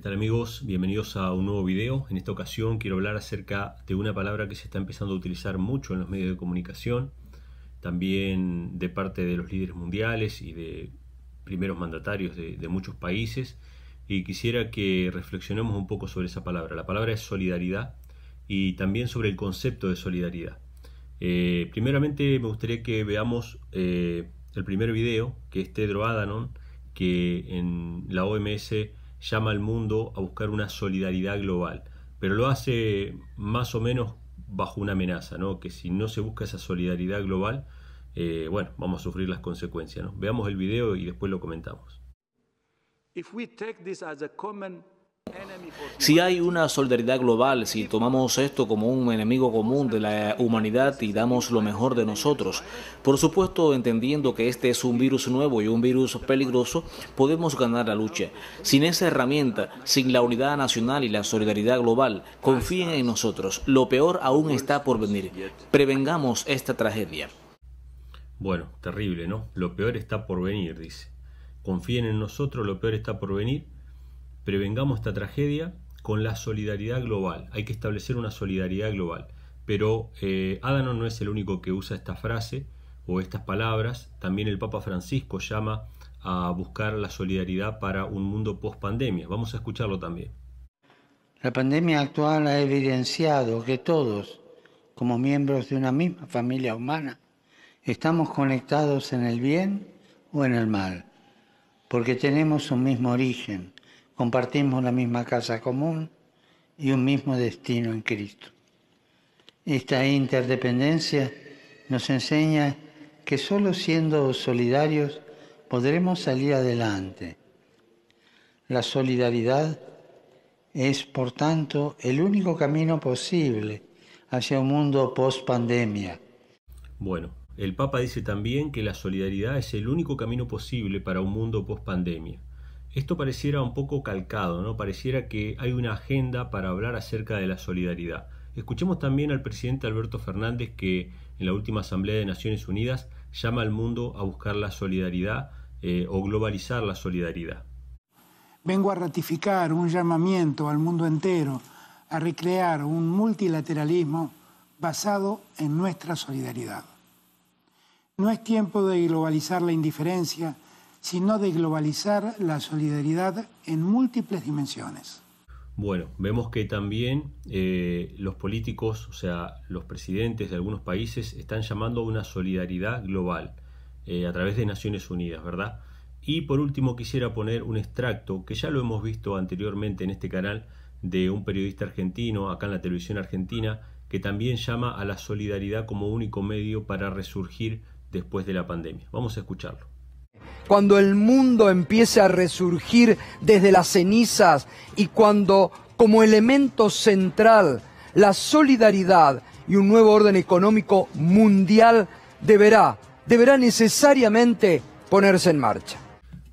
tal amigos? Bienvenidos a un nuevo video. En esta ocasión quiero hablar acerca de una palabra que se está empezando a utilizar mucho en los medios de comunicación, también de parte de los líderes mundiales y de primeros mandatarios de muchos países, y quisiera que reflexionemos un poco sobre esa palabra. La palabra es solidaridad y también sobre el concepto de solidaridad. Primeramente me gustaría que veamos el primer video, que es Tedros Adhanom, que en la OMS llama al mundo a buscar una solidaridad global, pero lo hace más o menos bajo una amenaza, ¿no? Que si no se busca esa solidaridad global, bueno, vamos a sufrir las consecuencias, ¿no? Veamos el video y después lo comentamos. Si hay una solidaridad global, si tomamos esto como un enemigo común de la humanidad y damos lo mejor de nosotros, por supuesto entendiendo que este es un virus nuevo y un virus peligroso, podemos ganar la lucha. Sin esa herramienta, sin la unidad nacional y la solidaridad global, confíen en nosotros. Lo peor aún está por venir. Prevengamos esta tragedia. Bueno, terrible, ¿no? Lo peor está por venir, dice. Confíen en nosotros, lo peor está por venir. Prevengamos esta tragedia con la solidaridad global. Hay que establecer una solidaridad global. Pero Adhanom no es el único que usa esta frase o estas palabras. También el Papa Francisco llama a buscar la solidaridad para un mundo post-pandemia. Vamos a escucharlo también. La pandemia actual ha evidenciado que todos, como miembros de una misma familia humana, estamos conectados en el bien o en el mal, porque tenemos un mismo origen, compartimos la misma casa común y un mismo destino en Cristo. Esta interdependencia nos enseña que solo siendo solidarios podremos salir adelante. La solidaridad es, por tanto, el único camino posible hacia un mundo post-pandemia. Bueno, el Papa dice también que la solidaridad es el único camino posible para un mundo post-pandemia. Esto pareciera un poco calcado, ¿no? Pareciera que hay una agenda para hablar acerca de la solidaridad. Escuchemos también al presidente Alberto Fernández, que en la última Asamblea de Naciones Unidas llama al mundo a buscar la solidaridad o globalizar la solidaridad. Vengo a ratificar un llamamiento al mundo entero a recrear un multilateralismo basado en nuestra solidaridad. No es tiempo de globalizar la indiferencia, sino de globalizar la solidaridad en múltiples dimensiones. Bueno, vemos que también los políticos, o sea, los presidentes de algunos países están llamando a una solidaridad global a través de Naciones Unidas, ¿verdad? Y por último quisiera poner un extracto que ya lo hemos visto anteriormente en este canal de un periodista argentino, acá en la televisión argentina, que también llama a la solidaridad como único medio para resurgir después de la pandemia. Vamos a escucharlo. Cuando el mundo empiece a resurgir desde las cenizas y cuando, como elemento central, la solidaridad y un nuevo orden económico mundial deberá necesariamente ponerse en marcha.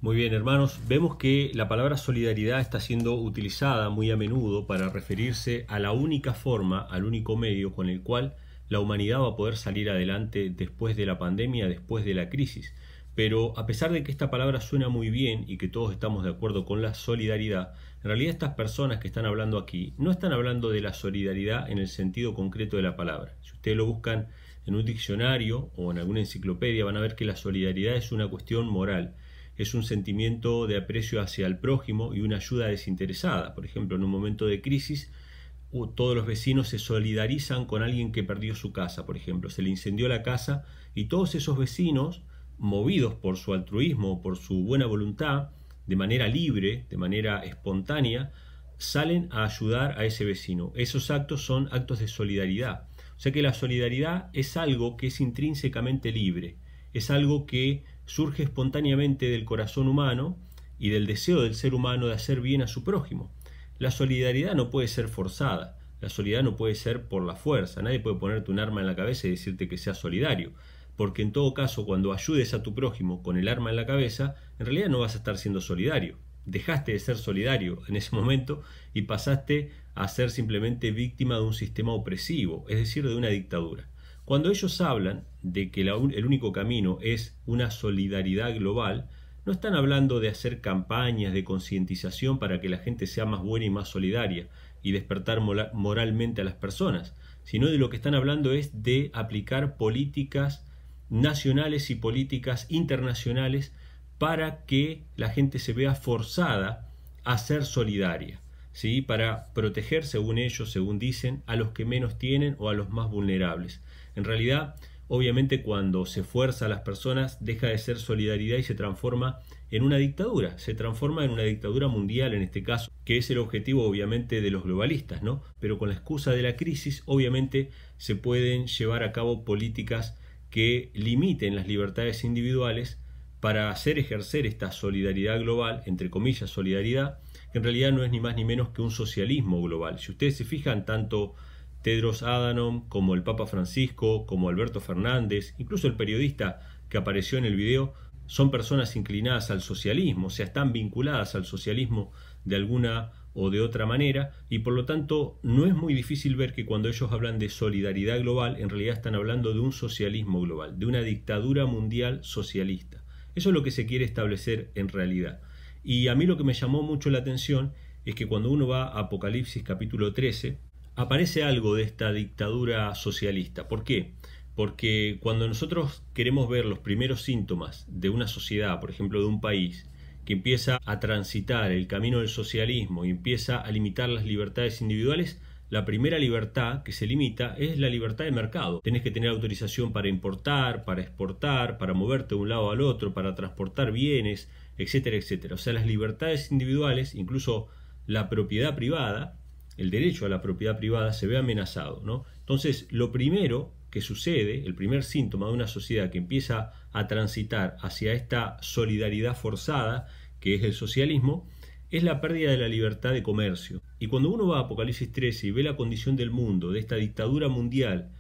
Muy bien, hermanos, vemos que la palabra solidaridad está siendo utilizada muy a menudo para referirse a la única forma, al único medio con el cual la humanidad va a poder salir adelante después de la pandemia, después de la crisis. Pero a pesar de que esta palabra suena muy bien y que todos estamos de acuerdo con la solidaridad, en realidad estas personas que están hablando aquí no están hablando de la solidaridad en el sentido concreto de la palabra. Si ustedes lo buscan en un diccionario o en alguna enciclopedia, van a ver que la solidaridad es una cuestión moral. Es un sentimiento de aprecio hacia el prójimo y una ayuda desinteresada. Por ejemplo, en un momento de crisis, todos los vecinos se solidarizan con alguien que perdió su casa, por ejemplo. Se le incendió la casa y todos esos vecinos, movidos por su altruismo, por su buena voluntad, de manera libre, de manera espontánea, salen a ayudar a ese vecino. Esos actos son actos de solidaridad. O sea que la solidaridad es algo que es intrínsecamente libre, es algo que surge espontáneamente del corazón humano y del deseo del ser humano de hacer bien a su prójimo. La solidaridad no puede ser forzada, la solidaridad no puede ser por la fuerza. Nadie puede ponerte un arma en la cabeza y decirte que seas solidario, porque en todo caso cuando ayudes a tu prójimo con el arma en la cabeza, en realidad no vas a estar siendo solidario. Dejaste de ser solidario en ese momento y pasaste a ser simplemente víctima de un sistema opresivo, es decir, de una dictadura. Cuando ellos hablan de que el único camino es una solidaridad global, no están hablando de hacer campañas de concientización para que la gente sea más buena y más solidaria y despertar moralmente a las personas, sino de lo que están hablando es de aplicar políticas nacionales y políticas internacionales para que la gente se vea forzada a ser solidaria, ¿sí? Para proteger, según ellos, según dicen, a los que menos tienen o a los más vulnerables. En realidad, obviamente, cuando se fuerza a las personas, deja de ser solidaridad y se transforma en una dictadura. Se transforma en una dictadura mundial, en este caso, que es el objetivo, obviamente, de los globalistas, ¿no? Pero con la excusa de la crisis, obviamente, se pueden llevar a cabo políticas que limiten las libertades individuales para hacer ejercer esta solidaridad global, entre comillas solidaridad, que en realidad no es ni más ni menos que un socialismo global. Si ustedes se fijan, tanto Tedros Adhanom como el Papa Francisco, como Alberto Fernández, incluso el periodista que apareció en el video, son personas inclinadas al socialismo, o sea, están vinculadas al socialismo de alguna o de otra manera, y por lo tanto no es muy difícil ver que cuando ellos hablan de solidaridad global, en realidad están hablando de un socialismo global, de una dictadura mundial socialista. Eso es lo que se quiere establecer en realidad. Y a mí lo que me llamó mucho la atención es que cuando uno va a Apocalipsis capítulo 13, aparece algo de esta dictadura socialista. ¿Por qué? Porque cuando nosotros queremos ver los primeros síntomas de una sociedad, por ejemplo de un país, que empieza a transitar el camino del socialismo y empieza a limitar las libertades individuales, la primera libertad que se limita es la libertad de mercado. Tenés que tener autorización para importar, para exportar, para moverte de un lado al otro, para transportar bienes, etcétera, etcétera. O sea, las libertades individuales, incluso la propiedad privada, el derecho a la propiedad privada se ve amenazado, ¿no? Entonces, lo primero que sucede, el primer síntoma de una sociedad que empieza a transitar hacia esta solidaridad forzada, que es el socialismo, es la pérdida de la libertad de comercio. Y cuando uno va a Apocalipsis 13 y ve la condición del mundo, de esta dictadura mundial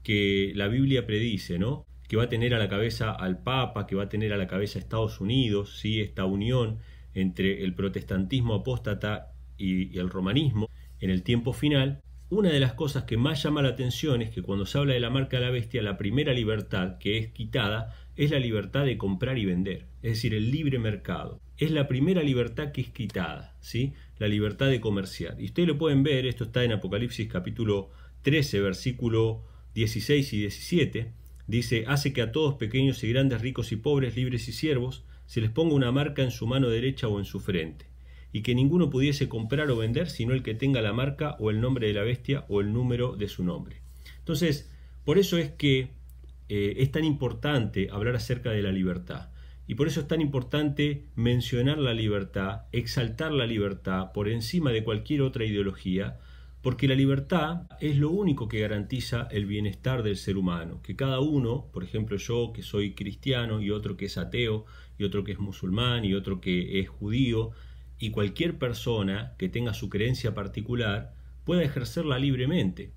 que la Biblia predice, ¿no? Que va a tener a la cabeza al Papa, que va a tener a la cabeza a Estados Unidos, ¿sí? Esta unión entre el protestantismo apóstata y el romanismo en el tiempo final, una de las cosas que más llama la atención es que cuando se habla de la marca de la bestia, la primera libertad que es quitada es la libertad de comprar y vender, es decir, el libre mercado. Es la primera libertad que es quitada, ¿sí? La libertad de comerciar. Y ustedes lo pueden ver, esto está en Apocalipsis capítulo 13, versículo 16 y 17. Dice, hace que a todos, pequeños y grandes, ricos y pobres, libres y siervos, se les ponga una marca en su mano derecha o en su frente, y que ninguno pudiese comprar o vender sino el que tenga la marca o el nombre de la bestia o el número de su nombre. Entonces, por eso es que es tan importante hablar acerca de la libertad. Y por eso es tan importante mencionar la libertad, exaltar la libertad por encima de cualquier otra ideología, porque la libertad es lo único que garantiza el bienestar del ser humano. Que cada uno, por ejemplo yo que soy cristiano y otro que es ateo y otro que es musulmán y otro que es judío, y cualquier persona que tenga su creencia particular pueda ejercerla libremente.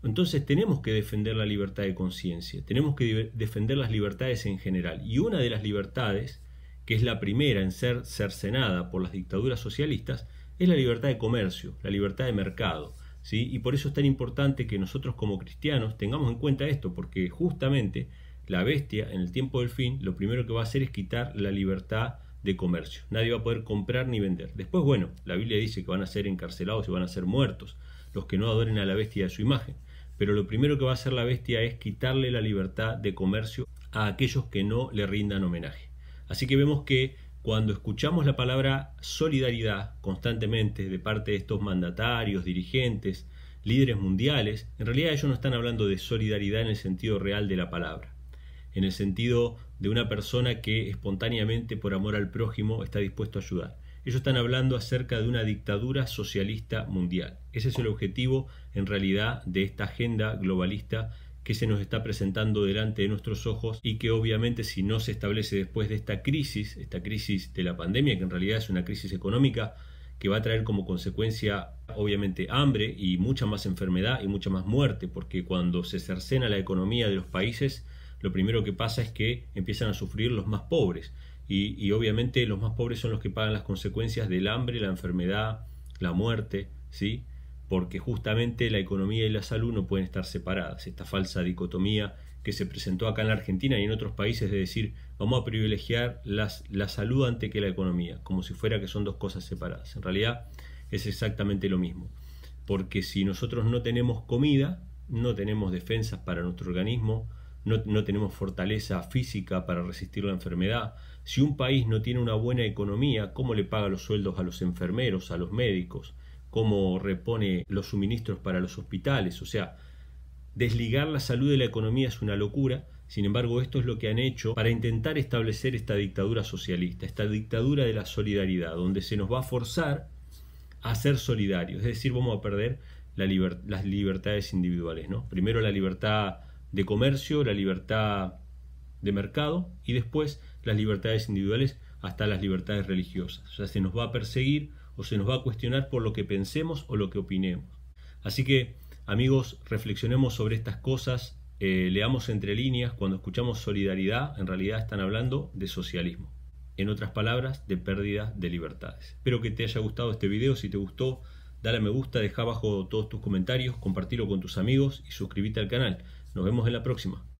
Entonces tenemos que defender la libertad de conciencia, tenemos que defender las libertades en general. Y una de las libertades, que es la primera en ser cercenada por las dictaduras socialistas, es la libertad de comercio, la libertad de mercado, ¿sí? Y por eso es tan importante que nosotros como cristianos tengamos en cuenta esto, porque justamente la bestia en el tiempo del fin lo primero que va a hacer es quitar la libertad de comercio. Nadie va a poder comprar ni vender. Después, bueno, la Biblia dice que van a ser encarcelados y van a ser muertos los que no adoren a la bestia de su imagen. Pero lo primero que va a hacer la bestia es quitarle la libertad de comercio a aquellos que no le rindan homenaje. Así que vemos que cuando escuchamos la palabra solidaridad constantemente de parte de estos mandatarios, dirigentes, líderes mundiales, en realidad ellos no están hablando de solidaridad en el sentido real de la palabra, en el sentido de una persona que espontáneamente, por amor al prójimo, está dispuesto a ayudar. Ellos están hablando acerca de una dictadura socialista mundial. Ese es el objetivo, en realidad, de esta agenda globalista que se nos está presentando delante de nuestros ojos y que obviamente si no se establece después de esta crisis de la pandemia, que en realidad es una crisis económica que va a traer como consecuencia obviamente hambre y mucha más enfermedad y mucha más muerte, porque cuando se cercena la economía de los países, lo primero que pasa es que empiezan a sufrir los más pobres. Y obviamente los más pobres son los que pagan las consecuencias del hambre, la enfermedad, la muerte, ¿sí? Porque justamente la economía y la salud no pueden estar separadas. Esta falsa dicotomía que se presentó acá en la Argentina y en otros países, de decir vamos a privilegiar la salud antes que la economía, como si fuera que son dos cosas separadas. En realidad es exactamente lo mismo, porque si nosotros no tenemos comida, no tenemos defensas para nuestro organismo, no tenemos fortaleza física para resistir la enfermedad. Si un país no tiene una buena economía, ¿cómo le paga los sueldos a los enfermeros, a los médicos? ¿Cómo repone los suministros para los hospitales? O sea, desligar la salud de la economía es una locura. Sin embargo, esto es lo que han hecho para intentar establecer esta dictadura socialista, esta dictadura de la solidaridad, donde se nos va a forzar a ser solidarios. Es decir, vamos a perder las libertades individuales, ¿no? Primero la libertad de comercio, la libertad de mercado y después las libertades individuales, hasta las libertades religiosas. O sea, se nos va a perseguir o se nos va a cuestionar por lo que pensemos o lo que opinemos. Así que, amigos, reflexionemos sobre estas cosas, leamos entre líneas. Cuando escuchamos solidaridad, en realidad están hablando de socialismo. En otras palabras, de pérdida de libertades. Espero que te haya gustado este video. Si te gustó, dale a me gusta, deja abajo todos tus comentarios, compartilo con tus amigos y suscríbete al canal. Nos vemos en la próxima.